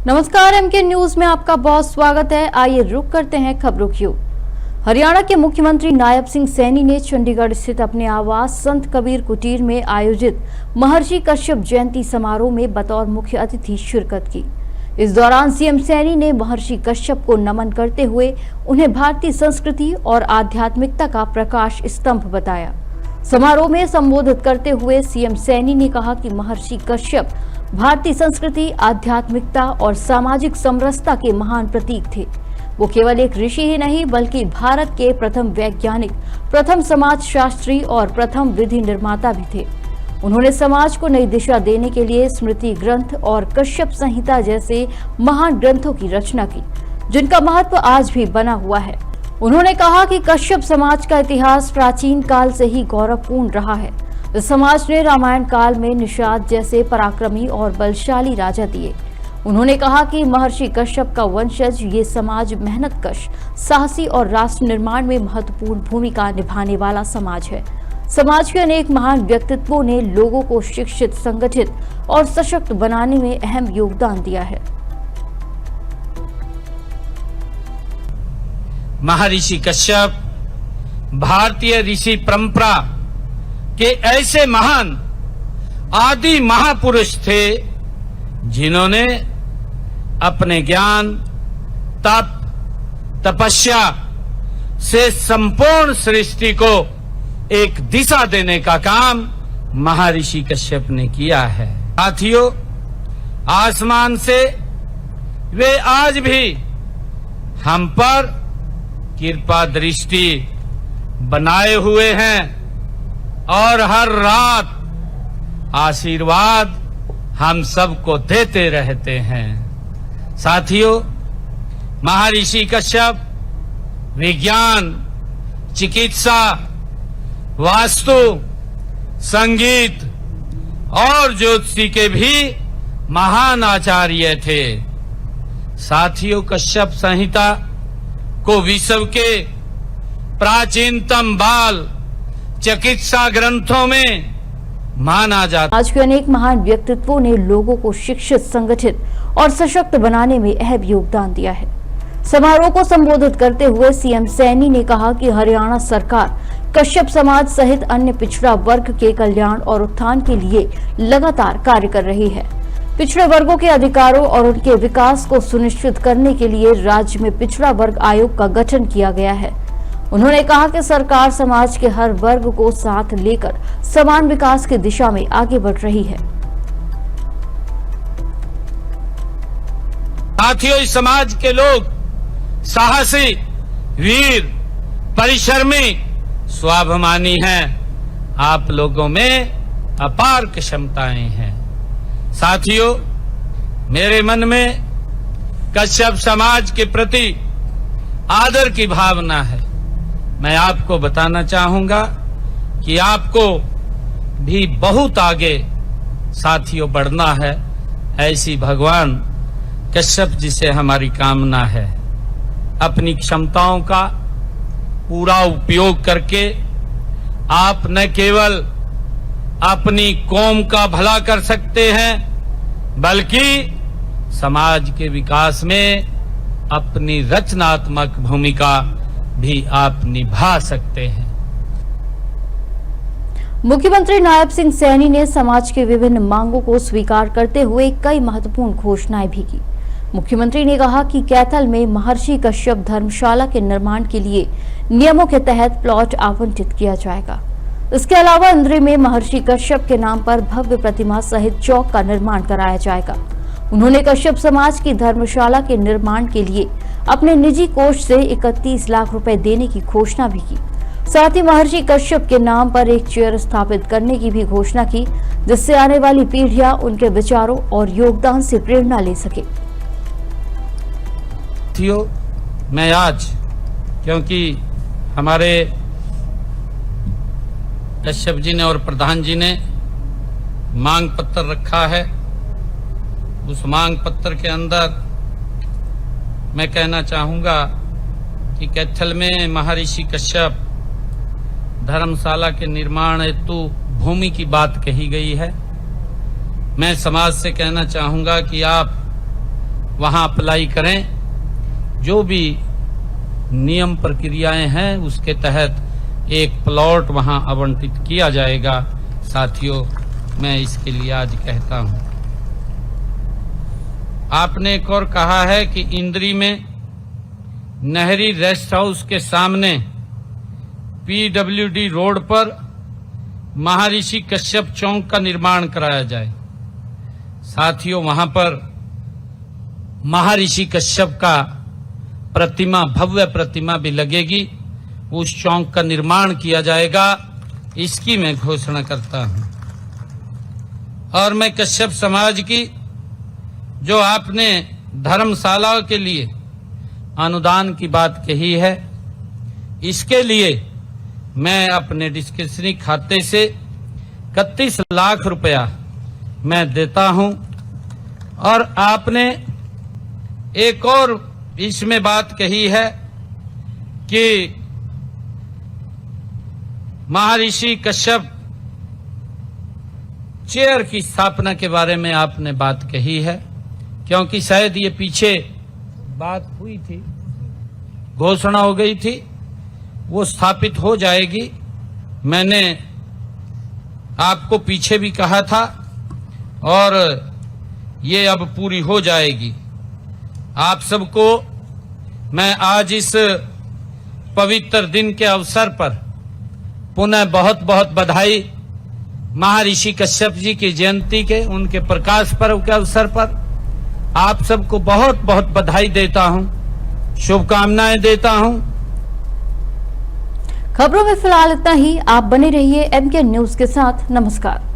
नमस्कार, MK news में आपका बहुत स्वागत है। आइए रुक करते हैं खबरों की ओर। हरियाणा के मुख्यमंत्री नायब सिंह सैनी ने चंडीगढ़ स्थित अपने आवास संत कबीर कुटीर में आयोजित महर्षि कश्यप जयंती समारोह में बतौर मुख्य अतिथि शिरकत की। इस दौरान सीएम सैनी ने महर्षि कश्यप को नमन करते हुए उन्हें भारतीय संस्कृति और आध्यात्मिकता का प्रकाश स्तंभ बताया। समारोह में संबोधित करते हुए सीएम सैनी ने कहा कि महर्षि कश्यप भारतीय संस्कृति, आध्यात्मिकता और सामाजिक समरसता के महान प्रतीक थे। वो केवल एक ऋषि ही नहीं बल्कि भारत के प्रथम वैज्ञानिक, प्रथम समाजशास्त्री और प्रथम विधि निर्माता भी थे। उन्होंने समाज को नई दिशा देने के लिए स्मृति ग्रंथ और कश्यप संहिता जैसे महान ग्रंथों की रचना की, जिनका महत्व आज भी बना हुआ है। उन्होंने कहा कि कश्यप समाज का इतिहास प्राचीन काल से ही गौरवपूर्ण रहा है। इस समाज ने रामायण काल में निषाद जैसे पराक्रमी और बलशाली राजा दिए। उन्होंने कहा कि महर्षि कश्यप का वंशज ये समाज मेहनतकश, साहसी और राष्ट्र निर्माण में महत्वपूर्ण भूमिका निभाने वाला समाज है। समाज के अनेक महान व्यक्तित्वों ने लोगों को शिक्षित, संगठित और सशक्त बनाने में अहम योगदान दिया है। महर्षि कश्यप भारतीय ऋषि परंपरा के ऐसे महान आदि महापुरुष थे जिन्होंने अपने ज्ञान, तप, तपस्या से संपूर्ण सृष्टि को एक दिशा देने का काम महर्षि कश्यप ने किया है। साथियों, आसमान से वे आज भी हम पर कृपा दृष्टि बनाए हुए हैं और हर रात आशीर्वाद हम सबको देते रहते हैं। साथियों, महर्षि कश्यप विज्ञान, चिकित्सा, वास्तु, संगीत और ज्योतिषी के भी महान आचार्य थे। साथियों, कश्यप संहिता को विश्व के प्राचीनतम बाल चिकित्सा ग्रंथों में माना जाता। आज के अनेक महान व्यक्तित्वों ने लोगों को शिक्षित, संगठित और सशक्त बनाने में अहम योगदान दिया है। समारोह को संबोधित करते हुए सीएम सैनी ने कहा कि हरियाणा सरकार कश्यप समाज सहित अन्य पिछड़ा वर्ग के कल्याण और उत्थान के लिए लगातार कार्य कर रही है। पिछड़े वर्गों के अधिकारों और उनके विकास को सुनिश्चित करने के लिए राज्य में पिछड़ा वर्ग आयोग का गठन किया गया है। उन्होंने कहा कि सरकार समाज के हर वर्ग को साथ लेकर समान विकास की दिशा में आगे बढ़ रही है। साथियों, इस समाज के लोग साहसी, वीर, परिश्रमी, स्वाभिमानी हैं। आप लोगों में अपार क्षमताएं हैं। साथियों, मेरे मन में कश्यप समाज के प्रति आदर की भावना है। मैं आपको बताना चाहूंगा कि आपको भी बहुत आगे साथियों बढ़ना है। ऐसी भगवान कश्यप जी से हमारी कामना है। अपनी क्षमताओं का पूरा उपयोग करके आप न केवल अपनी कौम का भला कर सकते हैं बल्कि समाज के विकास में अपनी रचनात्मक भूमिका भी आप निभा सकते हैं। मुख्यमंत्री नायब सिंह सैनी ने समाज के विभिन्न मांगों को स्वीकार करते हुए कई महत्वपूर्ण घोषणाएं भी की। मुख्यमंत्री ने कहा कि कैथल में महर्षि कश्यप धर्मशाला के निर्माण के लिए नियमों के तहत प्लॉट आवंटित किया जाएगा। इसके अलावा इंद्री में महर्षि कश्यप के नाम पर भव्य प्रतिमा सहित चौक का निर्माण कराया जाएगा। उन्होंने कश्यप समाज की धर्मशाला के निर्माण के लिए अपने निजी कोष से 31 लाख रुपए देने की घोषणा भी की। साथ ही महर्षि कश्यप के नाम पर एक चेयर स्थापित करने की भी घोषणा की, जिससे आने वाली पीढ़ियां उनके विचारों और योगदान से प्रेरणा ले सके। मैं आज, क्योंकि हमारे कश्यप जी ने और प्रधान जी ने मांग पत्र रखा है, उस मांग पत्र के अंदर मैं कहना चाहूंगा कि कैथल में महर्षि कश्यप धर्मशाला के निर्माण हेतु भूमि की बात कही गई है। मैं समाज से कहना चाहूंगा कि आप वहां अप्लाई करें। जो भी नियम प्रक्रियाएं हैं उसके तहत एक प्लॉट वहां आवंटित किया जाएगा। साथियों, मैं इसके लिए आज कहता हूं। आपने एक और कहा है कि इंद्री में नहरी रेस्ट हाउस के सामने PWD रोड पर महर्षि कश्यप चौक का निर्माण कराया जाए। साथियों, वहां पर महर्षि कश्यप का प्रतिमा, भव्य प्रतिमा भी लगेगी। उस चौक का निर्माण किया जाएगा, इसकी मैं घोषणा करता हूं। और मैं कश्यप समाज की जो आपने धर्मशाला के लिए अनुदान की बात कही है, इसके लिए मैं अपने डिस्क्रिप्शनरी खाते से 31 लाख रुपया मैं देता हूं। और आपने एक और इसमें बात कही है कि महर्षि कश्यप चेयर की स्थापना के बारे में आपने बात कही है, क्योंकि शायद ये पीछे बात हुई थी, घोषणा हो गई थी, वो स्थापित हो जाएगी। मैंने आपको पीछे भी कहा था और ये अब पूरी हो जाएगी। आप सबको मैं आज इस पवित्र दिन के अवसर पर पुनः बहुत बहुत बधाई। महर्षि कश्यप जी की जयंती के, उनके प्रकाश पर्व के अवसर पर आप सबको बहुत बहुत बधाई देता हूं, शुभकामनाएं देता हूं। खबरों में फिलहाल इतना ही। आप बने रहिए MK न्यूज के साथ। नमस्कार।